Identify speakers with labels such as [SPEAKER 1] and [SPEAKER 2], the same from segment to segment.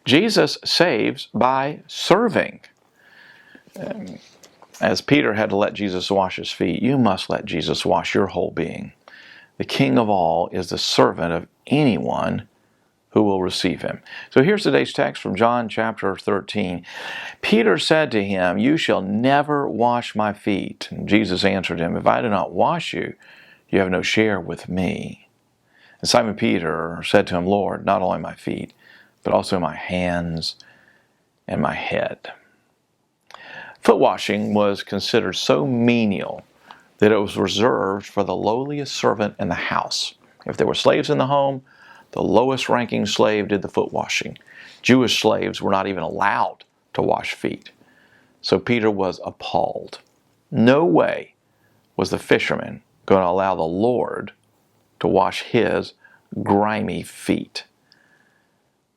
[SPEAKER 1] Jesus saves by serving. As Peter had to let Jesus wash his feet, you must let Jesus wash your whole being. The King of all is the servant of anyone who will receive him. So here's today's text from John chapter 13. Peter said to him, "You shall never wash my feet." And Jesus answered him, "If I do not wash you, you have no share with me." And Simon Peter said to him, "Lord, not only my feet, but also my hands and my head." Foot washing was considered so menial that it was reserved for the lowliest servant in the house. If there were slaves in the home, the lowest ranking slave did the foot washing. Jewish slaves were not even allowed to wash feet. So Peter was appalled. No way was the fisherman going to allow the Lord to wash his grimy feet.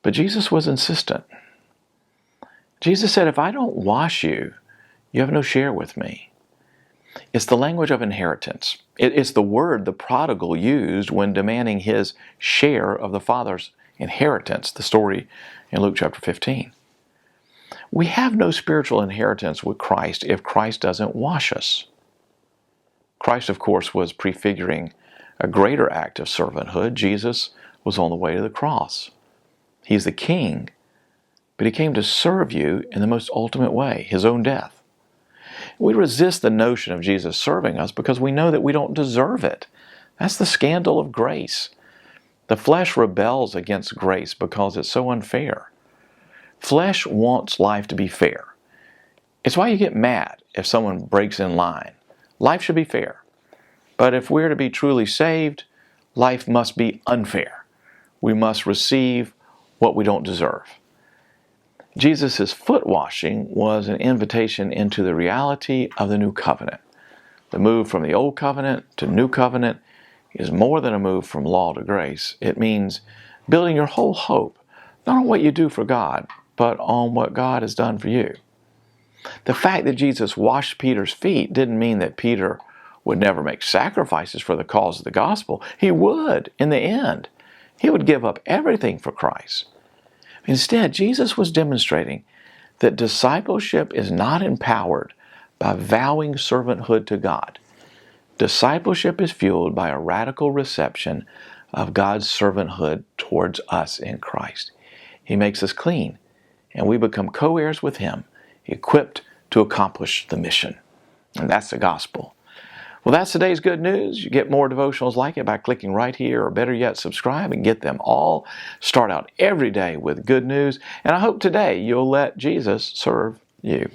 [SPEAKER 1] But Jesus was insistent. Jesus said, "If I don't wash you, you have no share with me." It's the language of inheritance. It's the word the prodigal used when demanding his share of the Father's inheritance, the story in Luke chapter 15. We have no spiritual inheritance with Christ if Christ doesn't wash us. Christ, of course, was prefiguring a greater act of servanthood. Jesus was on the way to the cross. He's the King, but he came to serve you in the most ultimate way, his own death. We resist the notion of Jesus serving us because we know that we don't deserve it. That's the scandal of grace. The flesh rebels against grace because it's so unfair. Flesh wants life to be fair. It's why you get mad if someone breaks in line. Life should be fair. But if we're to be truly saved, life must be unfair. We must receive what we don't deserve. Jesus' foot washing was an invitation into the reality of the new covenant. The move from the old covenant to new covenant is more than a move from law to grace. It means building your whole hope, not on what you do for God, but on what God has done for you. The fact that Jesus washed Peter's feet didn't mean that Peter would never make sacrifices for the cause of the gospel. He would, in the end. He would give up everything for Christ. Instead, Jesus was demonstrating that discipleship is not empowered by vowing servanthood to God. Discipleship is fueled by a radical reception of God's servanthood towards us in Christ. He makes us clean, and we become co-heirs with Him, equipped to accomplish the mission. And that's the gospel. Well, that's today's good news. You get more devotionals like it by clicking right here, or better yet, subscribe and get them all. Start out every day with good news, and I hope today you'll let Jesus serve you.